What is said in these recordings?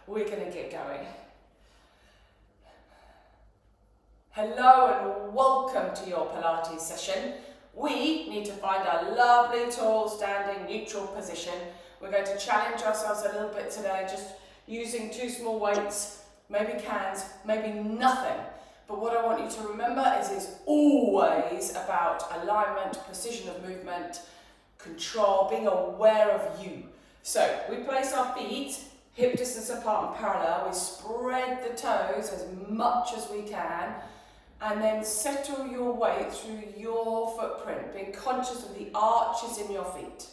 we're going to get going. Hello and welcome to your Pilates session. We need to find our lovely, tall, standing, neutral position. We're going to challenge ourselves a little bit today, just using 2 small weights, maybe cans, maybe nothing. But what I want you to remember is it's always about alignment, precision of movement, control, being aware of you. So we place our feet hip distance apart and parallel. We spread the toes as much as we can, and then settle your weight through your footprint, being conscious of the arches in your feet.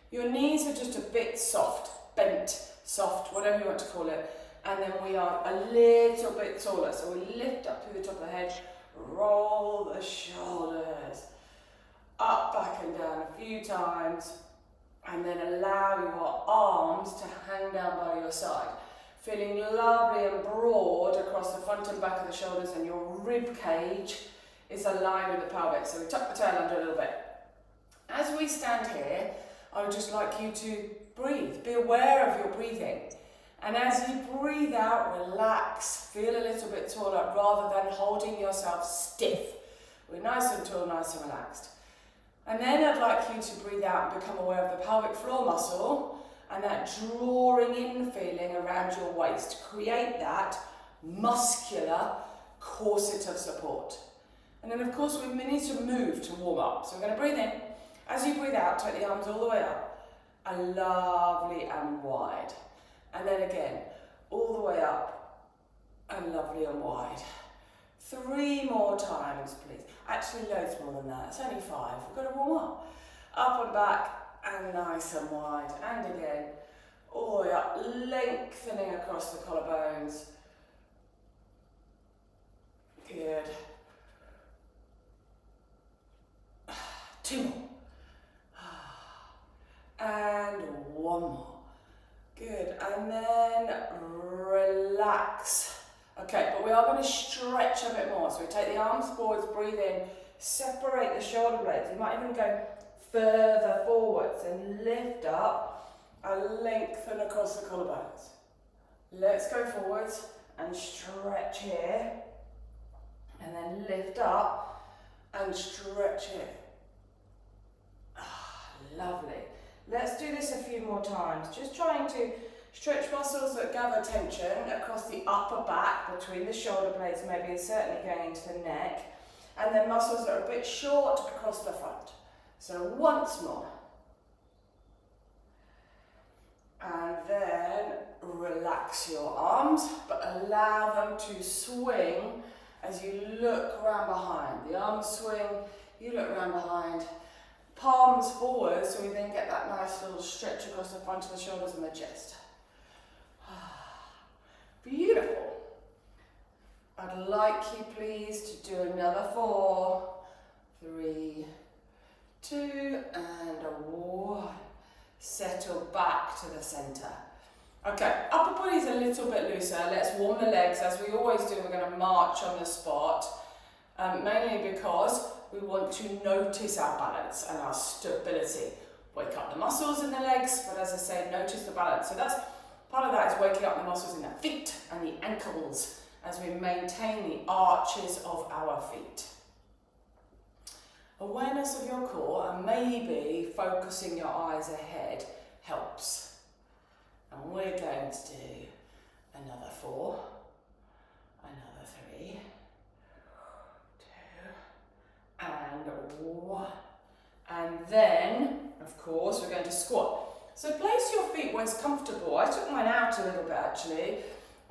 Your knees are just a bit soft, bent, soft, whatever you want to call it. And then we are a little bit taller. So we lift up through the top of the head, roll the shoulders, up, back and down a few times, and then allow your arms to hang down by your side. Feeling lovely and broad across the front and back of the shoulders, and your rib cage is aligned with the pelvic. So we tuck the tail under a little bit. As we stand here, I would just like you to breathe. Be aware of your breathing. And as you breathe out, relax, feel a little bit taller rather than holding yourself stiff. We're nice and tall, nice and relaxed. And then I'd like you to breathe out and become aware of the pelvic floor muscle and that drawing in feeling around your waist. Create that muscular corset of support. And then of course we need to move to warm up. So we're going to breathe in. As you breathe out, take the arms all the way up, and lovely and wide. And then again, all the way up, and lovely and wide. 3 more times, please. Actually, loads more than that. It's only 5. We've got to warm up. Up and back, and nice and wide. And again, all the way up, lengthening across the collarbones. Good. 2 more. And 1 more. Good, and then relax. Okay, but we are going to stretch a bit more. So we take the arms forwards, breathe in, separate the shoulder blades. You might even go further forwards and lift up and lengthen across the collarbones. Let's go forwards and stretch here. And then lift up and stretch here. Lovely. Let's do this a few more times. Just trying to stretch muscles that gather tension across the upper back, between the shoulder blades maybe, and certainly going into the neck. And then muscles that are a bit short across the front. So once more. And then relax your arms, but allow them to swing as you look around behind. The arms swing, you look around behind. Palms forward, so we then get that nice little stretch across the front of the shoulders and the chest. Beautiful. I'd like you please to do another 4, 3, 2, and 1. Settle back to the center. Okay, upper body's a little bit looser. Let's warm the legs as we always do. We're going to march on the spot, mainly because we want to notice our balance and our stability. Wake up the muscles in the legs, but as I say, notice the balance. So that's part of that, is waking up the muscles in the feet and the ankles as we maintain the arches of our feet. Awareness of your core and maybe focusing your eyes ahead helps. And we're going to do another 4, another 3, and 1. And then, of course, we're going to squat. So place your feet where it's comfortable. I took mine out a little bit actually.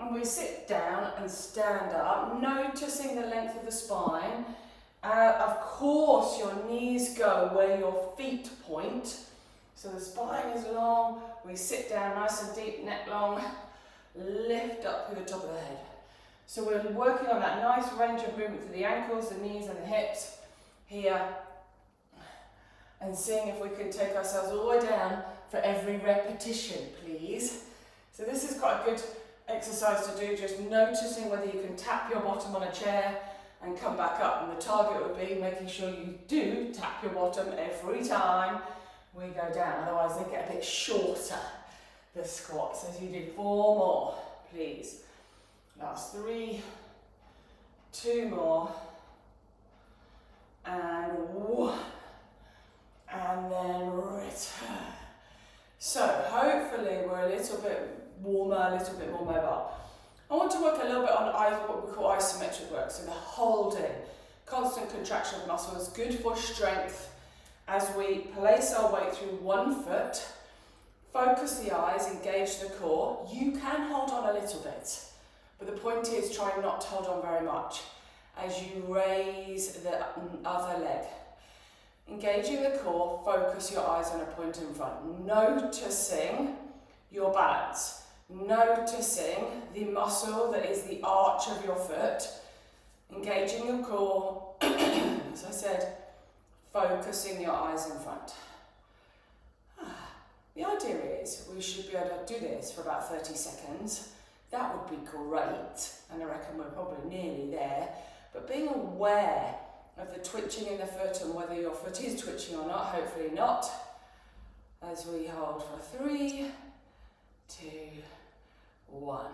And we sit down and stand up, noticing the length of the spine. Of course, your knees go where your feet point. So the spine is long. We sit down nice and deep, neck long. Lift up through the top of the head. So we're working on that nice range of movement through the ankles, the knees and the hips here. And seeing if we can take ourselves all the way down for every repetition, please. So this is quite a good exercise to do, just noticing whether you can tap your bottom on a chair and come back up. And the target would be making sure you do tap your bottom every time we go down, otherwise they get a bit shorter, the squats as you do 4 more, please. Last 3, 2 more, and 1, and then return. So hopefully we're a little bit warmer, a little bit more mobile. I want to work a little bit on what we call isometric work, so the holding, constant contraction of muscles, good for strength as we place our weight through one foot, focus the eyes, engage the core. You can hold on a little bit, but the point is try not to hold on very much as you raise the other leg. Engaging the core, focus your eyes on a point in front, noticing your balance. Noticing the muscle that is the arch of your foot, engaging your core, as I said, focusing your eyes in front. The idea is we should be able to do this for about 30 seconds. That would be great, and I reckon we're probably nearly there, but being aware of the twitching in the foot and whether your foot is twitching or not, hopefully not, as we hold for 3, 2, 1.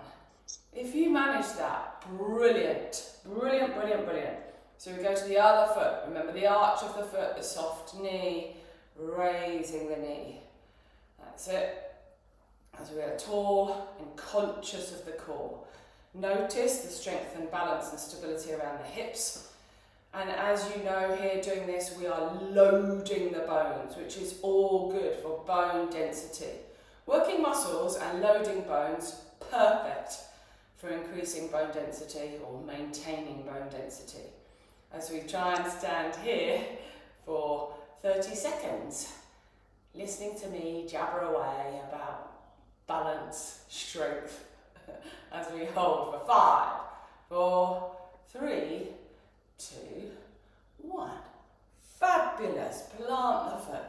If you manage that, brilliant, brilliant, brilliant, brilliant. So we go to the other foot. Remember the arch of the foot, the soft knee, raising the knee. That's it. As we are tall and conscious of the core. Notice the strength and balance and stability around the hips. And as you know here doing this, we are loading the bones, which is all good for bone density. Working muscles and loading bones, perfect for increasing bone density or maintaining bone density. As we try and stand here for 30 seconds, listening to me jabber away about balance, strength, as we hold for 5, 4, 3, 2, 1. Fabulous. Plant the foot.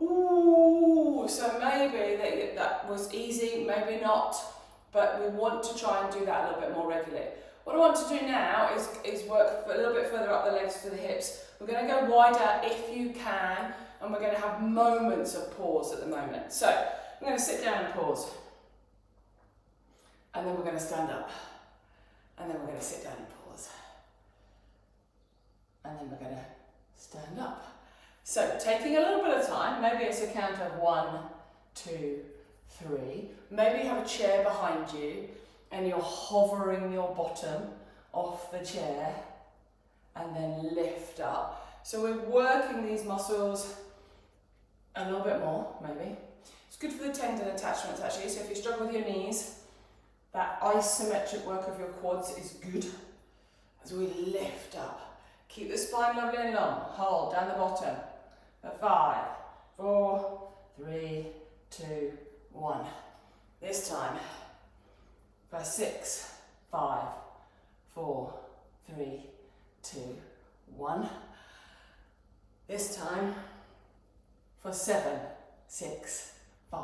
Ooh, so maybe that was easy, maybe not, but we want to try and do that a little bit more regularly. What I want to do now is work a little bit further up the legs to the hips. We're going to go wider if you can, and we're going to have moments of pause at the moment. So I'm going to sit down and pause, and then we're going to stand up, and then we're going to sit down and pause, and then we're going to stand up. So taking a little bit of time, maybe it's a count of 1, 2, 3. Maybe you have a chair behind you and you're hovering your bottom off the chair and then lift up. So we're working these muscles a little bit more, maybe. It's good for the tendon attachments actually, so if you struggle with your knees, that isometric work of your quads is good as we lift up. Keep the spine lovely and long. Hold down the bottom. For 5, 4, 3, 2, 1. This time. For 6, 5, 4, 3, 2, 1. This time. For 7, 6, 5,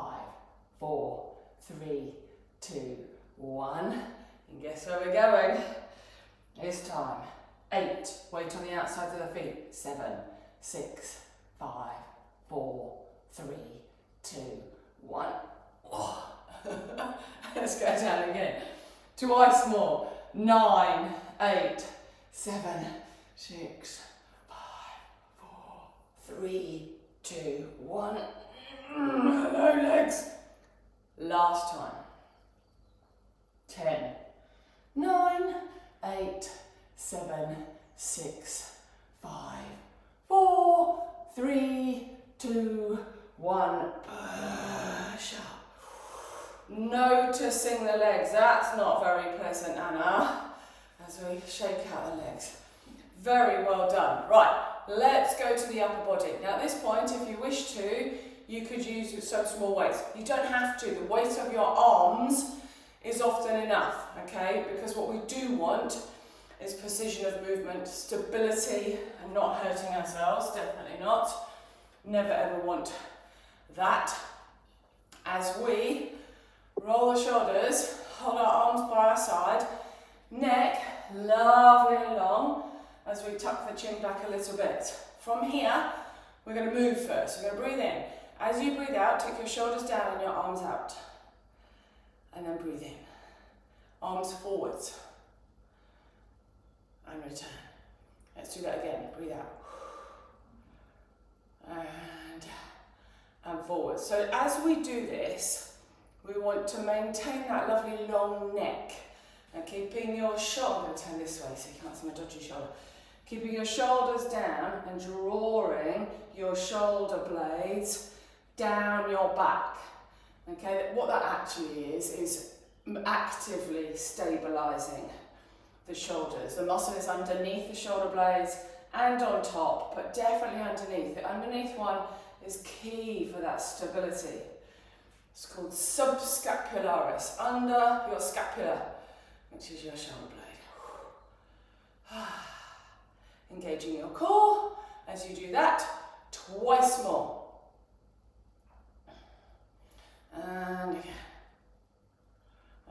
4, 3, 2, 1. And guess where we're going? This time. 8, weight on the outside of the feet. 7, 6, 5, 4, 3, 2, 1. Oh. Let's go down again. Twice more. 9, 8, 7, 6, 5, 4, 3, 2, 1. Hello, legs. Last time. 10, 9, 8, 7, 6, 5, 4, 3, 2, 1. Push up. Noticing the legs. That's not very pleasant, Anna. As we shake out the legs. Very well done. Right, let's go to the upper body. Now at this point, if you wish to, you could use some small weights. You don't have to. The weight of your arms is often enough, okay? Because what we do want is precision of movement, stability, and not hurting ourselves, definitely not. Never ever want that. As we roll the shoulders, hold our arms by our side, neck lovely and long, as we tuck the chin back a little bit. From here, we're going to move first. We're going to breathe in, As you breathe out, take your shoulders down and your arms out. And then breathe in. Arms forwards. And return. Let's do that again. Breathe out. And forward. So as we do this, we want to maintain that lovely long neck. And keeping your shoulder, I'm going to turn this way so you can't see my dodgy shoulder. Keeping your shoulders down and drawing your shoulder blades down your back. Okay, what that actually is actively stabilising the shoulders. The muscle is underneath the shoulder blades and on top, but definitely underneath. The underneath one is key for that stability. It's called subscapularis, under your scapula, which is your shoulder blade. Engaging your core as you do that, twice more. And again.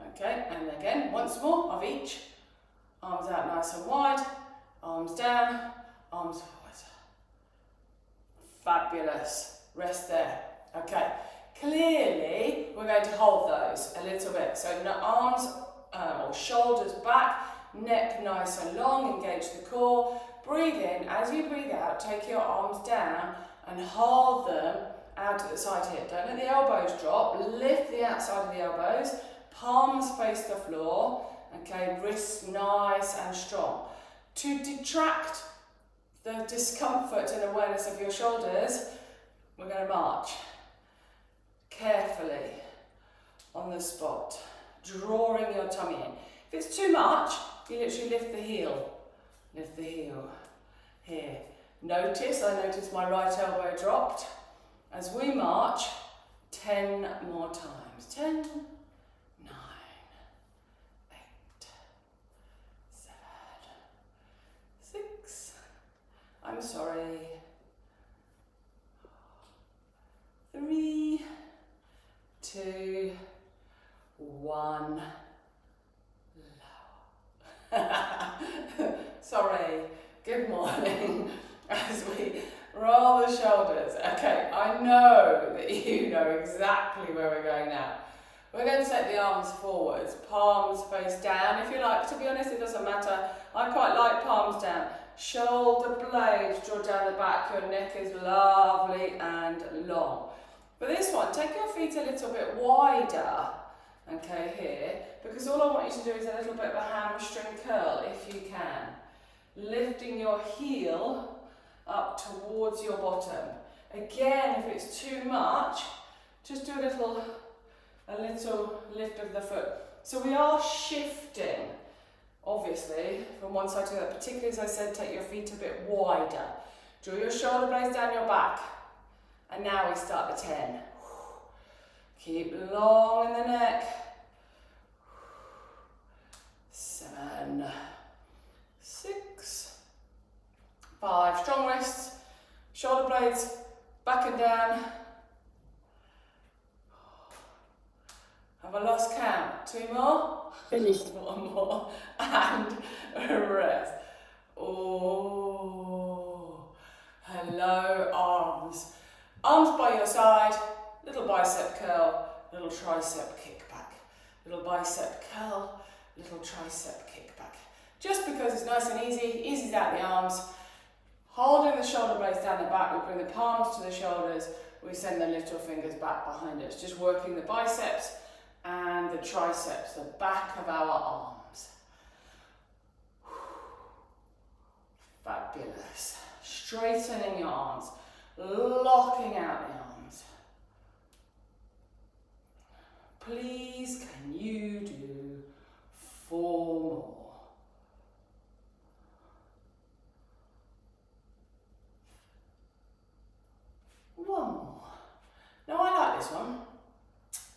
Okay, and again, once more of each. Arms out nice and wide, arms down, arms forward. Fabulous. Rest there. Okay, clearly we're going to hold those a little bit. So arms or shoulders back, neck nice and long, engage the core. Breathe in. As you breathe out, take your arms down and hold them out at the side here. Don't let the elbows drop. Lift the outside of the elbows. Palms face the floor. Okay, wrists nice and strong. To detract the discomfort and awareness of your shoulders, we're going to march carefully on the spot, drawing your tummy in. If it's too much, you literally lift the heel. Lift the heel. Here. Notice, I noticed my right elbow dropped. As we march, 10 more times. 10, 9, 8, 7, 6, I'm sorry, 3, 2, 1, lower. Sorry, good morning. As we roll the shoulders. Okay, I know that you know exactly where we're going now. We're going to take the arms forwards, palms face down. If you like, to be honest, it doesn't matter. I quite like palms down. Shoulder blades draw down the back. Your neck is lovely and long. For this one, take your feet a little bit wider, okay, here, because all I want you to do is a little bit of a hamstring curl, if you can. Lifting your heel up towards your bottom. Again, if it's too much, just do a little lift of the foot. So we are shifting, obviously, from one side to the other. Particularly, as I said, take your feet a bit wider. Draw your shoulder blades down your back. And now we start the 10. Keep long in the neck. 7, 6, 5, strong wrists, shoulder blades, back and down. Have I lost count? 2 more? Finished. 1 more. And rest. Oh, hello, arms. Arms by your side, little bicep curl, little tricep kick back. Little bicep curl, little tricep kick back. Just because it's nice and easy, eases out the arms. Holding the shoulder blades down the back, we bring the palms to the shoulders, we send the little fingers back behind us, just working the biceps and the triceps, the back of our arms. Fabulous. Straightening your arms, locking out the arms. Please, can you do 4 more? One more. Now I like this one,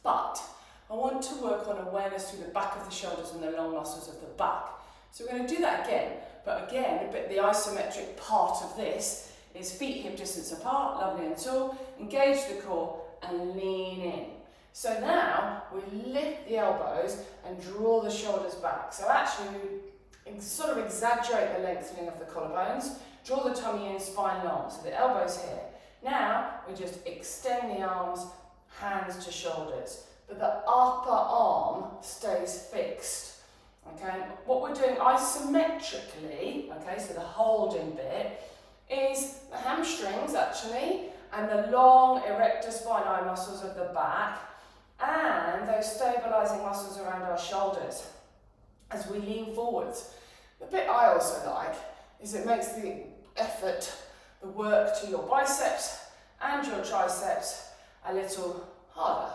but I want to work on awareness through the back of the shoulders and the long muscles of the back. So we're going to do that again, but again, a bit the isometric part of this is feet hip distance apart, lovely and tall, engage the core and lean in. So now we lift the elbows and draw the shoulders back. So actually we sort of exaggerate the lengthening of the collarbones, draw the tummy in, spine long, so the elbows here. Now we just extend the arms, hands to shoulders, but the upper arm stays fixed. Okay, what we're doing isometrically, okay, so the holding bit, is the hamstrings actually, and the long erector spinae muscles of the back, and those stabilising muscles around our shoulders as we lean forwards. The bit I also like is it makes the effort, the work to your biceps and your triceps a little harder.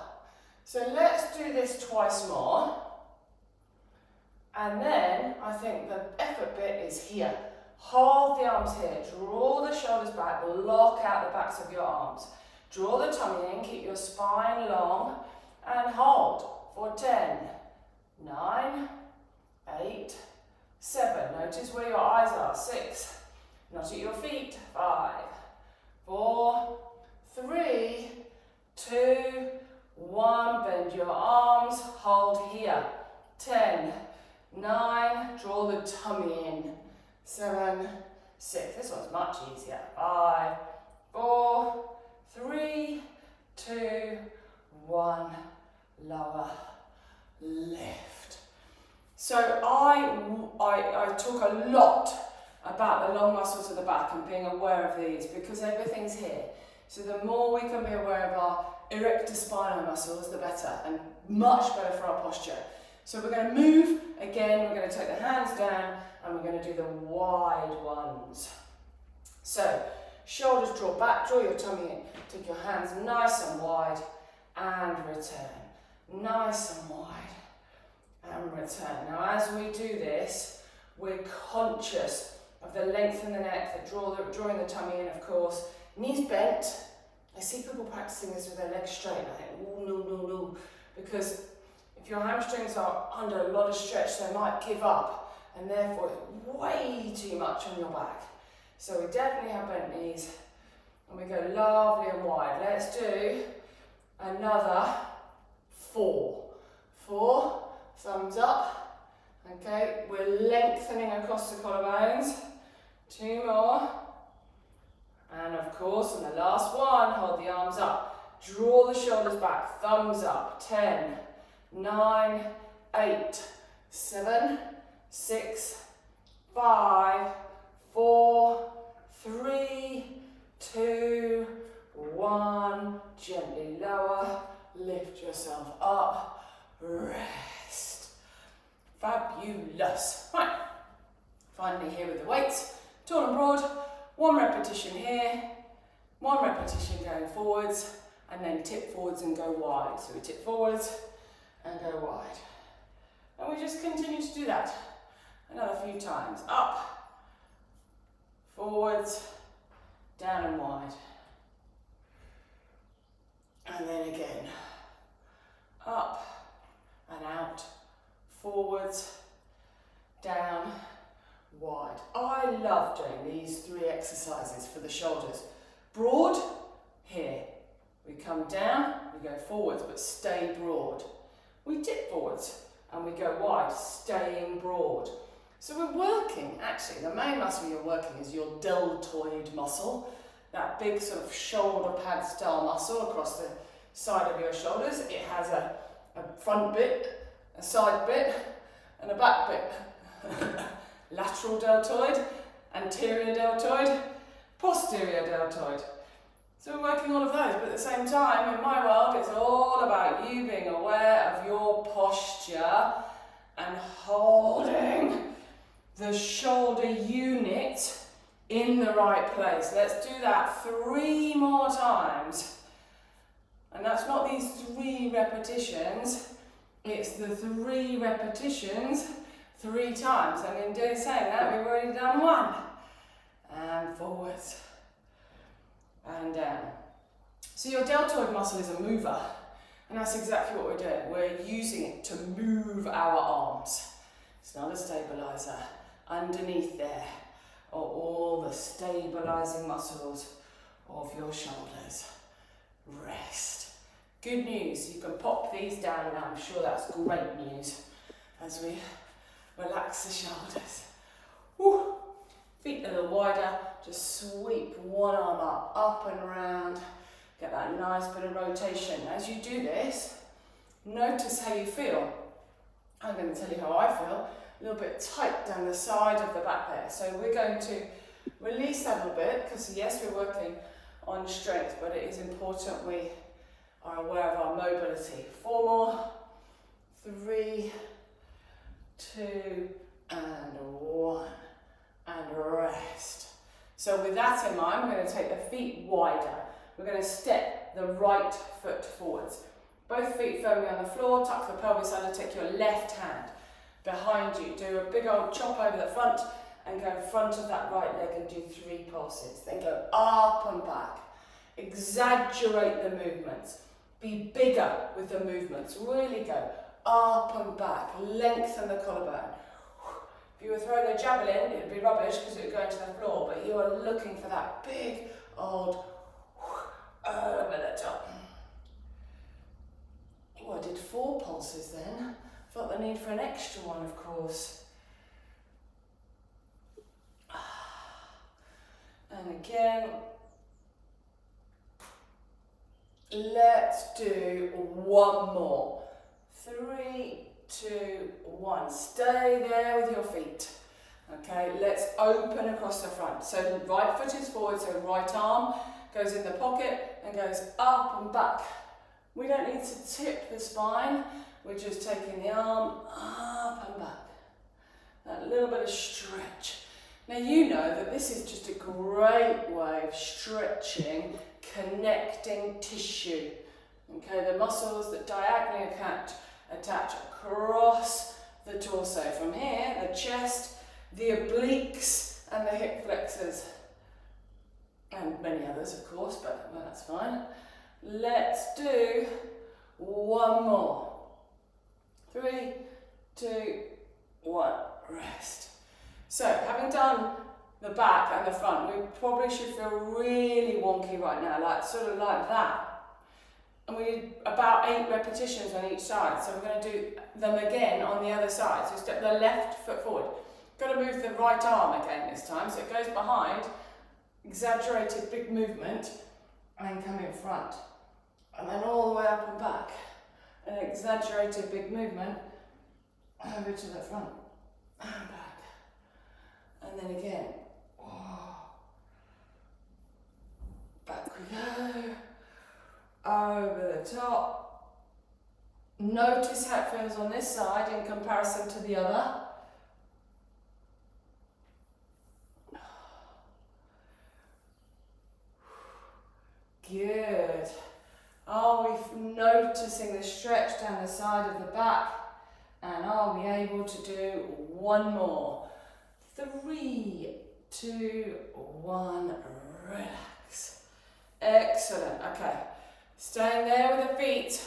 So let's do this twice more. And then I think the effort bit is here. Hold the arms here, draw the shoulders back, lock out the backs of your arms. Draw the tummy in, keep your spine long, and hold for 10, 9, 8, 7. Notice where your eyes are. 6. Not at your feet. 5, 4, 3, 2, 1. Bend your arms. Hold here. 10, 9. Draw the tummy in. 7, 6. This one's much easier. 5, 4, 3, 2, 1. Lower. Lift. So I talk a lot about the long muscles of the back and being aware of these because everything's here. So the more we can be aware of our erector spinae muscles, the better, and much better for our posture. So we're going to move again, we're going to take the hands down and we're going to do the wide ones. So shoulders draw back, draw your tummy in, take your hands nice and wide and return. Nice and wide. And return. Now as we do this, we're conscious of the length in the neck, drawing the tummy in, of course. Knees bent. I see people practicing this with their legs straight and I think, oh no. Because if your hamstrings are under a lot of stretch, they might give up and therefore way too much on your back. So we definitely have bent knees and we go lovely and wide. Let's do another 4. 4. Thumbs up. Okay, we're lengthening across the collarbones. 2 more. And of course, on the last one, hold the arms up. Draw the shoulders back. Thumbs up. 10, 9, 8, 7, 6, 5, 4, 3, 2, 1. Gently lower. Lift yourself up. Rest. Fabulous. Right, finally here with the weights, tall and broad, 1 repetition here, 1 repetition going forwards, and then tip forwards and go wide. So we tip forwards and go wide. And we just continue to do that another few times. Up, forwards, down and wide. And then again, up and out, forwards, down, wide. I love doing these 3 exercises for the shoulders. Broad, here. We come down, we go forwards, but stay broad. We tip forwards and we go wide, staying broad. So we're working, actually, the main muscle you're working is your deltoid muscle, that big sort of shoulder pad style muscle across the side of your shoulders. It has a front bit, a side bit, and a back bit. Lateral deltoid, anterior deltoid, posterior deltoid. So we're working all of those, but at the same time, in my world, it's all about you being aware of your posture and holding the shoulder unit in the right place. Let's do that 3 more times. And that's not these 3 repetitions, it's the 3 repetitions 3 times. And in saying that, we've already done 1. And forwards. And down. So your deltoid muscle is a mover. And that's exactly what we're doing. We're using it to move our arms. It's not a stabiliser. Underneath there are all the stabilising muscles of your shoulders. Rest. Good news, you can pop these down now. I'm sure that's great news as we relax the shoulders. Woo. Feet a little wider, just sweep one arm up and around. Get that nice bit of rotation. As you do this, notice how you feel. I'm going to tell you how I feel. A little bit tight down the side of the back there. So we're going to release that a little bit, because yes, we're working on strength, but it is important we are aware of our mobility. 4 more, 3, 2, and 1, and rest. So with that in mind, we're going to take the feet wider. We're going to step the right foot forwards. Both feet firmly on the floor, tuck the pelvis under, take your left hand behind you. Do a big old chop over the front and go in front of that right leg and do 3 pulses. Then go up and back. Exaggerate the movements. Be bigger with the movements. Really go up and back. Lengthen the collarbone. If you were throwing a javelin, it would be rubbish because it would go into the floor, but you are looking for that big old over the top. Oh, I did 4 pulses then. Felt the need for an extra one, of course. And again, let's do 1 more. 3, 2, 1. Stay there with your feet. Okay, let's open across the front. So right foot is forward, so right arm goes in the pocket and goes up and back. We don't need to tip the spine, we're just taking the arm up and back. That little bit of stretch. Now you know that this is just a great way of stretching, connecting tissue. Okay, the muscles that diagonally attach across the torso. From here, the chest, the obliques and the hip flexors. And many others, of course, but well, that's fine. Let's do 1 more. 3, 2, 1, rest. So, having done the back and the front, we probably should feel really wonky right now, like sort of like that. And we did about 8 repetitions on each side, so we're going to do them again on the other side. So step the left foot forward. Got to move the right arm again this time, so it goes behind, exaggerated big movement, and come in front. And then all the way up and back. An exaggerated big movement, over to the front, and back. And then again. Back we go. Over the top. Notice how it feels on this side in comparison to the other. Good. Are we noticing the stretch down the side of the back? And are we able to do 1 more? 3, 2, 1, relax. Excellent, okay. Staying there with the feet,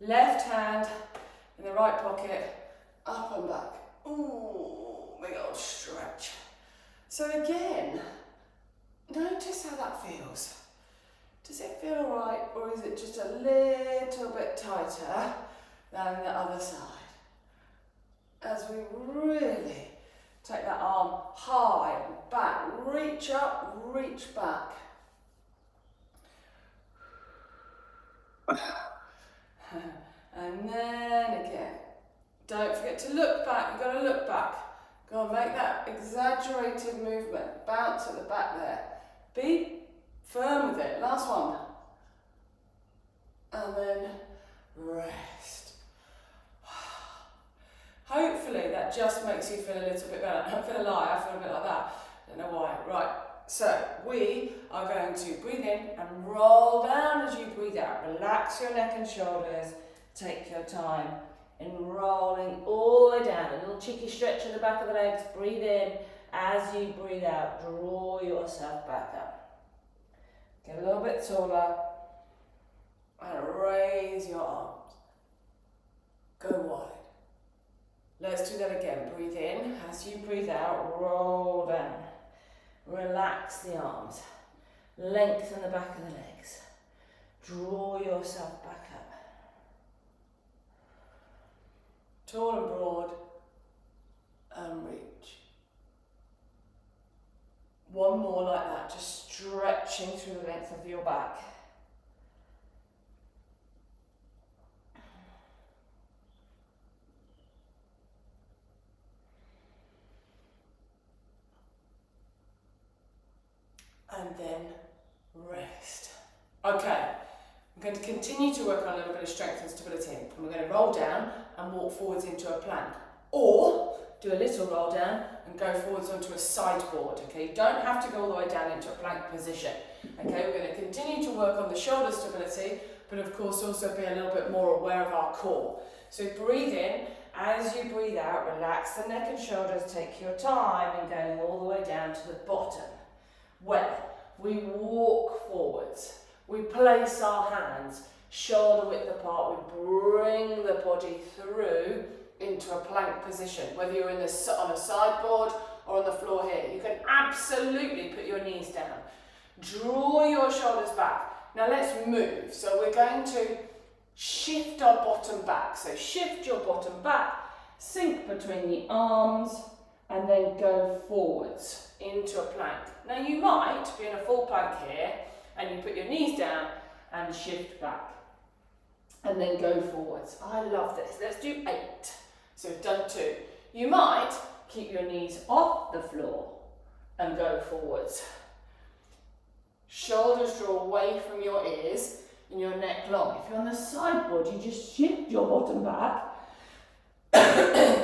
left hand in the right pocket, up and back. Ooh, big old stretch. So again, notice how that feels. Does it feel right, or is it just a little bit tighter than the other side? As we really take that arm high and back, reach up, reach back. And then again. Don't forget to look back, you've got to look back. Go on, make that exaggerated movement. Bounce at the back there. Be firm with it. Last one. And then rest. Hopefully that just makes you feel a little bit better. I'm not going to lie, I feel a bit like that. Don't know why. Right, so we are going to breathe in and roll down as you breathe out. Relax your neck and shoulders. Take your time in rolling all the way down. A little cheeky stretch in the back of the legs. Breathe in. As you breathe out, draw yourself back up. Get a little bit taller and raise your arms. Go wide. Let's do that again. Breathe in. As you breathe out, roll down. Relax the arms. Lengthen the back of the legs. Draw yourself back up. Tall and broad and reach. stretching through the length of your back. And then rest. Okay, I'm going to continue to work on a little bit of strength and stability, and we're going to roll down and walk forwards into a plank, or do a little roll down and go forwards onto a sideboard. Okay, you don't have to go all the way down into a plank position. Okay, we're going to continue to work on the shoulder stability, but of course also be a little bit more aware of our core. So breathe in. As you breathe out, relax the neck and shoulders, take your time in going all the way down to the bottom, where we walk forwards. We place our hands shoulder width apart. We bring the body through into a plank position, whether you're on a sideboard or on the floor here. You can absolutely put your knees down. Draw your shoulders back. Now let's move. So we're going to shift our bottom back. So shift your bottom back, sink between the arms, and then go forwards into a plank. Now you might be in a full plank here, and you put your knees down and shift back, and then go forwards. I love this. Let's do 8. So we've done 2. You might keep your knees off the floor and go forwards. Shoulders draw away from your ears and your neck long. If you're on the sideboard, you just shift your bottom back,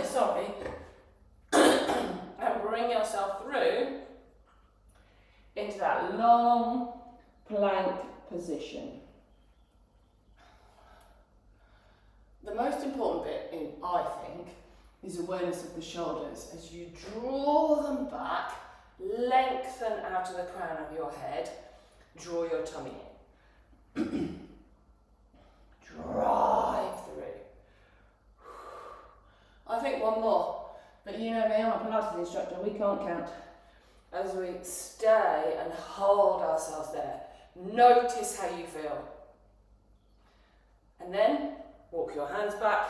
sorry, and bring yourself through into that long plank position. The most important bit, I think, is awareness of the shoulders. As you draw them back, lengthen out of the crown of your head, draw your tummy in. Drive through. I think one more, but you know me, I'm a Pilates instructor, we can't count. As we stay and hold ourselves there, notice how you feel. And then walk your hands back,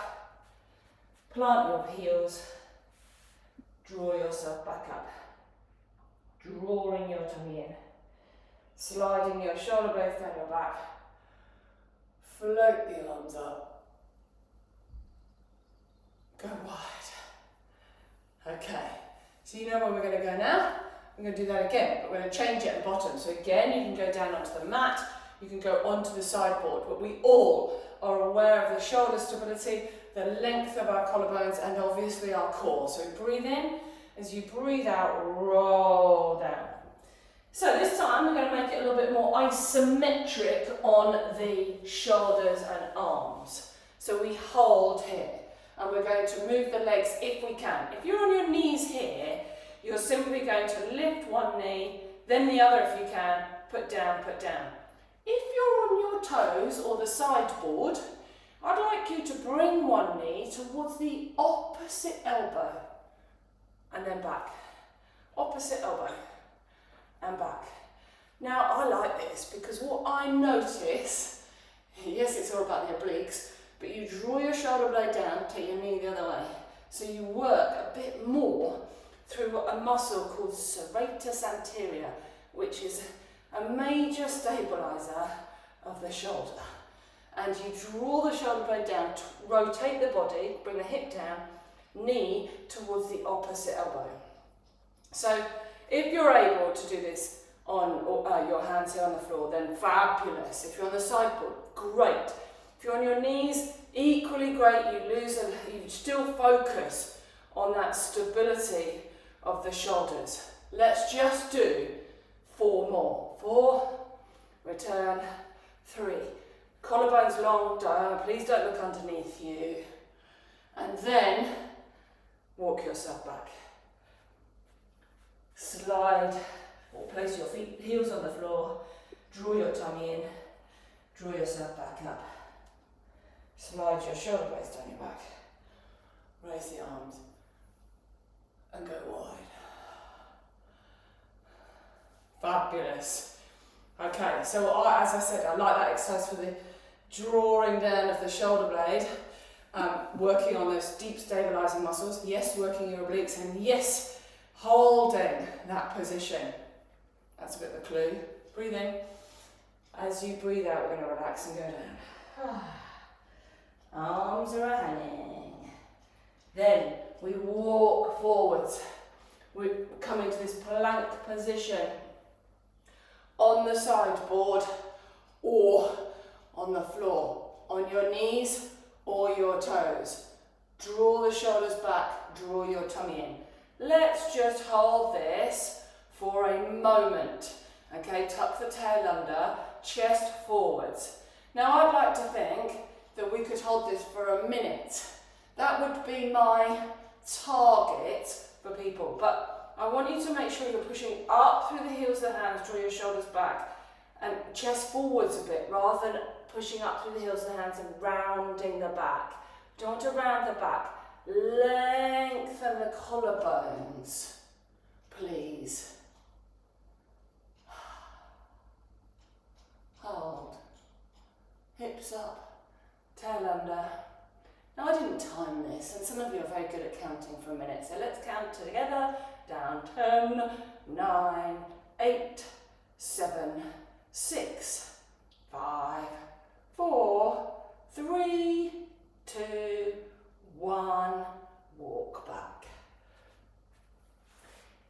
plant your heels, draw yourself back up, drawing your tummy in, sliding your shoulder blades down your back, float the arms up, go wide. Okay, so you know where we're going to go now? I'm going to do that again, but we're going to change it at the bottom. So again, you can go down onto the mat, you can go onto the sideboard, but we all are aware of the shoulder stability, the length of our collarbones, and obviously our core. So breathe in. As you breathe out, roll down. So this time we're going to make it a little bit more isometric on the shoulders and arms. So we hold here, and we're going to move the legs if we can. If you're on your knees here, you're simply going to lift one knee, then the other if you can, put down, put down. If you're on your toes or the sideboard, I'd like you to bring one knee towards the opposite elbow and then back. Opposite elbow and back. Now I like this because what I notice, yes, it's all about the obliques, but you draw your shoulder blade down, take your knee the other way. So you work a bit more through a muscle called serratus anterior, which is a major stabilizer of the shoulder. And you draw the shoulder blade down, rotate the body, bring the hip down, knee towards the opposite elbow. So if you're able to do this on your hands here on the floor, then fabulous. If you're on the sideboard, great. If you're on your knees, equally great. You still focus on that stability of the shoulders. Let's just do 4 more. 4, return, 3. Collarbones long, please don't look underneath you. And then walk yourself back. Slide or place your heels on the floor, draw your tummy in, draw yourself back up. Slide your shoulder blades down your back. Raise the arms and go wide. Fabulous. Okay, so as I said, I like that exercise for the drawing down of the shoulder blade, working on those deep stabilizing muscles. Yes, working your obliques, and yes, holding that position. That's a bit of a clue. Breathe in. As you breathe out, we're going to relax and go down. Arms are hanging. Then we walk forwards. We come into this plank position on the sideboard or on the floor, on your knees or your toes. Draw the shoulders back, draw your tummy in. Let's just hold this for a moment. Okay, tuck the tail under, chest forwards. Now I'd like to think that we could hold this for a minute. That would be my target for people, but I want you to make sure you're pushing up through the heels of the hands, draw your shoulders back and chest forwards a bit rather than pushing up through the heels of the hands and rounding the back. Don't want to round the back. Lengthen the collarbones, please. Hold. Hips up, tail under. Now I didn't time this, and some of you are very good at counting for a minute, so let's count together. Down 10, 9, 8, 7, 6, 5, 4, 3, 2, 1. Walk back.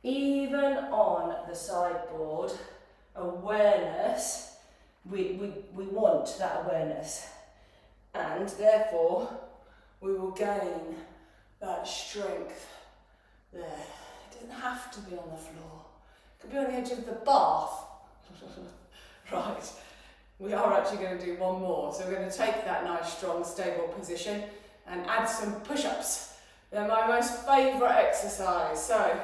Even on the sideboard, awareness, we want that awareness, and therefore we will gain that strength there. It doesn't have to be on the floor. It could be on the edge of the bath. Right, we are actually going to do one more. So we're going to take that nice, strong, stable position and add some push-ups. They're my most favourite exercise. So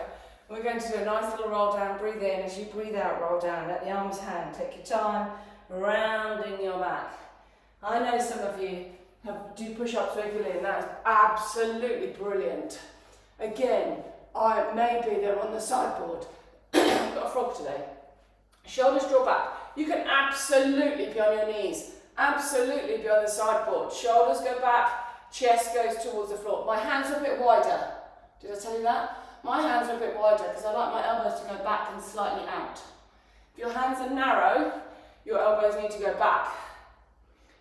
we're going to do a nice little roll down. Breathe in. As you breathe out, roll down. Let the arms hang. Take your time, rounding your back. I know some of you do push-ups regularly, and that is absolutely brilliant. Again, maybe they're on the sideboard. I've got a frog today. Shoulders draw back. You can absolutely be on your knees. Absolutely be on the sideboard. Shoulders go back, chest goes towards the floor. My hands are a bit wider. Did I tell you that? My hands are a bit wider because I like my elbows to go back and slightly out. If your hands are narrow, your elbows need to go back.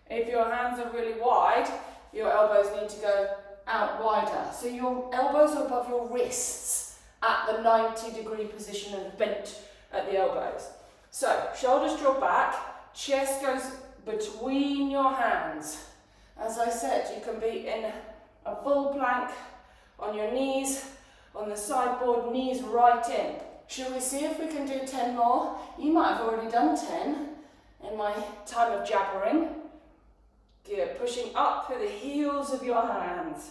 If your hands are really wide, your elbows need to go out wider. So your elbows are above your wrists at the 90-degree position and bent at the elbows. So shoulders draw back, chest goes between your hands. As I said, you can be in a full plank on your knees, on the sideboard, knees right in. Shall we see if we can do 10 more? You might have already done 10 in my time of jabbering. Good, pushing up through the heels of your hands.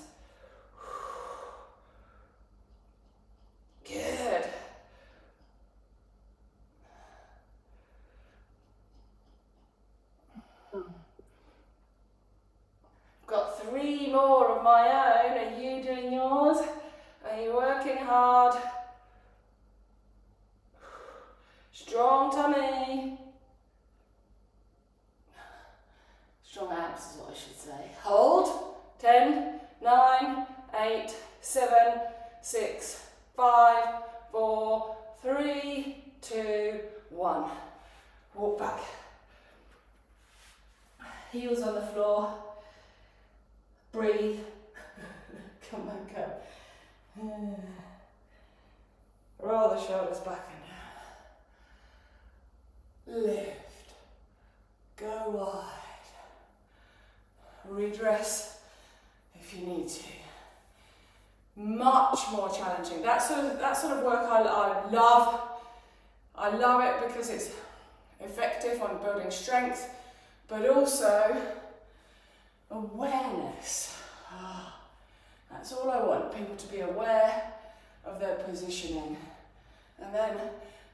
Good. Got 3 more of my own. Are you doing yours? Are you working hard? Strong tummy. Strong abs is what I should say. Hold. 10, 9, 8, 7, 6, 5, 4, 3, 2, 1. Walk back. Heels on the floor. Breathe. Come on, go. Roll the shoulders back and down. Lift. Go wide. Redress if you need to. Much more challenging. That sort of work I love. I love it because it's effective on building strength, but also awareness. That's all I want, people to be aware of their positioning. And then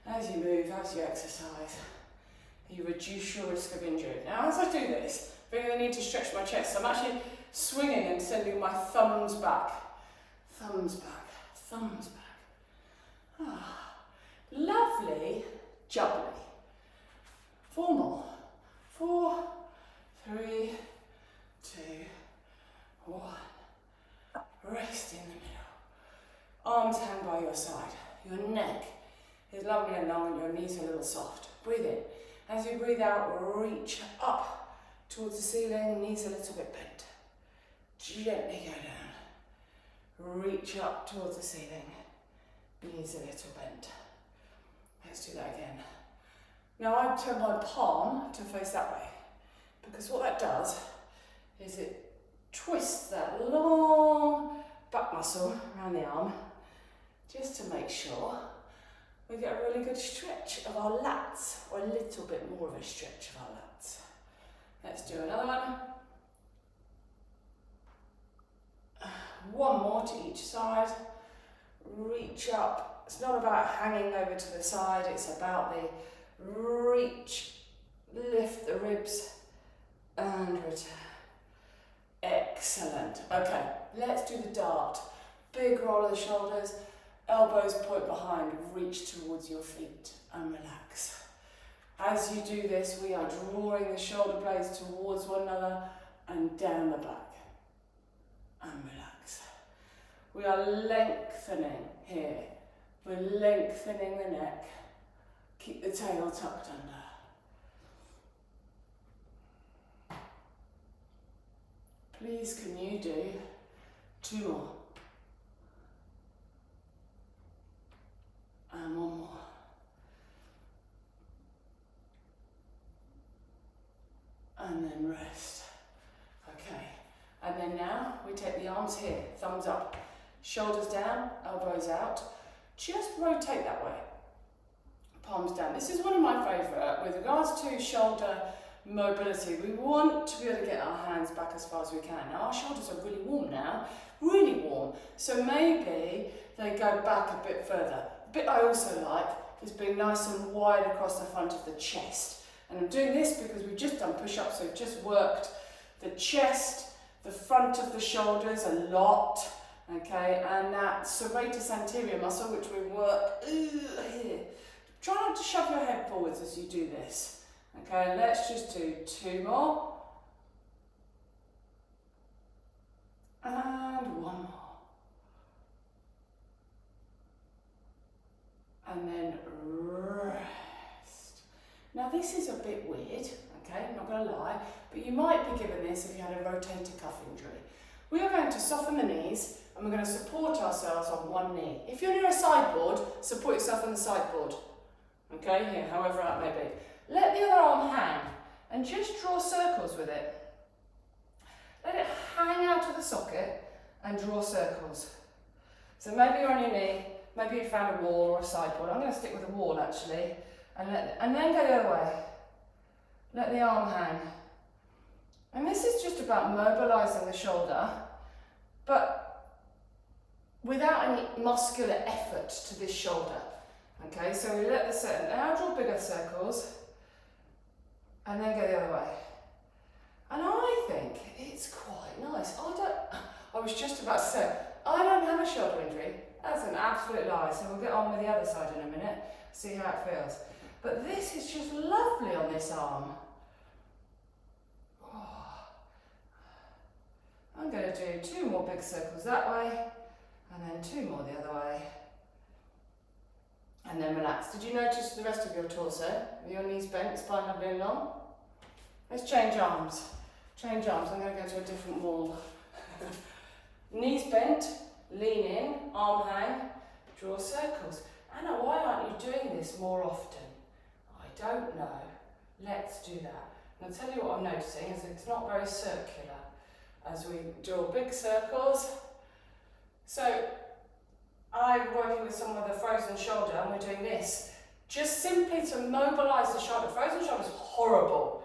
as you move, as you exercise, you reduce your risk of injury. Now as I do this, I think I need to stretch my chest. So I'm actually swinging and sending my thumbs back. Thumbs back, thumbs back. Lovely, jubbly. 4 more. 4, 3, 2, 1. Rest in the middle. Arms hang by your side. Your neck is lovely and long and your knees are a little soft. Breathe in. As you breathe out, reach up towards the ceiling, knees a little bit bent. Gently go down. Reach up towards the ceiling, knees a little bent. Let's do that again. Now I turn my palm to face that way, because what that does is it twists that long back muscle around the arm, just to make sure we get a really good stretch of our lats, or a little bit more of a stretch of our lats. Let's do another one. One more to each side. Reach up. It's not about hanging over to the side, it's about the reach, lift the ribs and return. Excellent. Okay, let's do the dart. Big roll of the shoulders, elbows point behind, reach towards your feet and relax. As you do this, we are drawing the shoulder blades towards one another and down the back and relax. We are lengthening here. We're lengthening the neck. Keep the tail tucked under. Please, can you do 2 more? And 1 more. And then rest. Okay. And then now we take the arms here, thumbs up, shoulders down, elbows out. Just rotate that way. Palms down. This is one of my favourite. With regards to shoulder mobility, we want to be able to get our hands back as far as we can. Now our shoulders are really warm now, really warm. So maybe they go back a bit further. The bit I also like is being nice and wide across the front of the chest. And I'm doing this because we've just done push-ups, so we've just worked the chest, the front of the shoulders a lot, okay, and that serratus anterior muscle, which we work here. Try not to shove your head forwards as you do this. Okay, let's just do 2 more. And 1 more. And then rest. Now this is a bit weird, okay, I'm not going to lie, but you might be given this if you had a rotator cuff injury. We are going to soften the knees and we're going to support ourselves on one knee. If you're near a sideboard, support yourself on the sideboard. Okay, here, however that may be. Let the other arm hang and just draw circles with it. Let it hang out of the socket and draw circles. So maybe you're on your knee, maybe you found a wall or a sideboard. I'm going to stick with a wall actually, and then go the other way. Let the arm hang. And this is just about mobilising the shoulder, but without any muscular effort to this shoulder. Okay, so we let the circle, now draw bigger circles, and then go the other way. And I think it's quite nice. I was just about to say, I don't have a shoulder injury. That's an absolute lie. So we'll get on with the other side in a minute, see how it feels. But this is just lovely on this arm. Oh. I'm going to do 2 more big circles that way, and then 2 more the other way. And then relax. Did you notice the rest of your torso? With your knees bent, spine lovely and long? Let's change arms. Change arms. I'm going to go to a different wall. Knees bent, lean in, arm hang, draw circles. Anna, why aren't you doing this more often? I don't know. Let's do that. And I'll tell you what I'm noticing is it's not very circular as we draw big circles. So I'm working with someone with a frozen shoulder and we're doing this. Just simply to mobilise the shoulder. Frozen shoulder is horrible.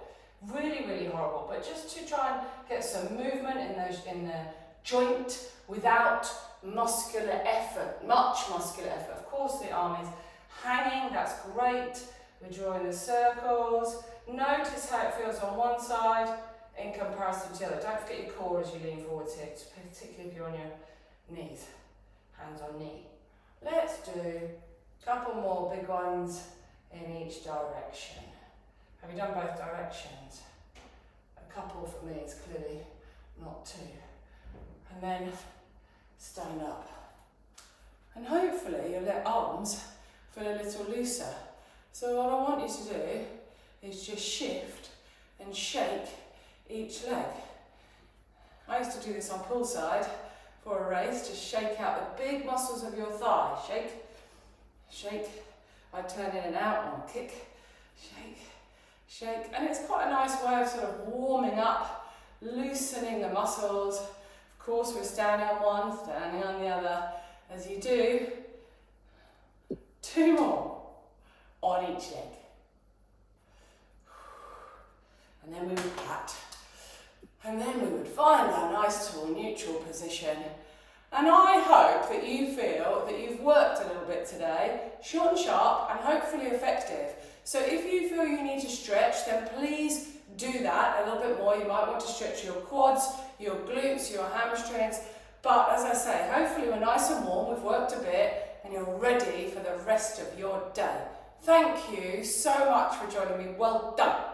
Really, really horrible. But just to try and get some movement in the joint without muscular effort, much muscular effort. Of course the arm is hanging, that's great. We're drawing the circles. Notice how it feels on one side in comparison to the other. Don't forget your core as you lean forwards here, particularly if you're on your knees. Hands on knee. Let's do a couple more big ones in each direction. Have you done both directions? A couple for me is clearly not 2. And then stand up. And hopefully your arms feel a little looser. So what I want you to do is just shift and shake each leg. I used to do this on poolside for a race, just shake out the big muscles of your thigh. Shake, shake. I turn in and out on a kick. Shake, shake. And it's quite a nice way of sort of warming up, loosening the muscles. Of course, we're standing on one, standing on the other. As you do, 2 more on each leg. And then we would pat. And then we would find our nice tall neutral position. And I hope that you feel that you've worked a little bit today, short and sharp and hopefully effective. So if you feel you need to stretch, then please do that a little bit more. You might want to stretch your quads, your glutes, your hamstrings. But as I say, hopefully we're nice and warm, we've worked a bit, and you're ready for the rest of your day. Thank you so much for joining me. Well done.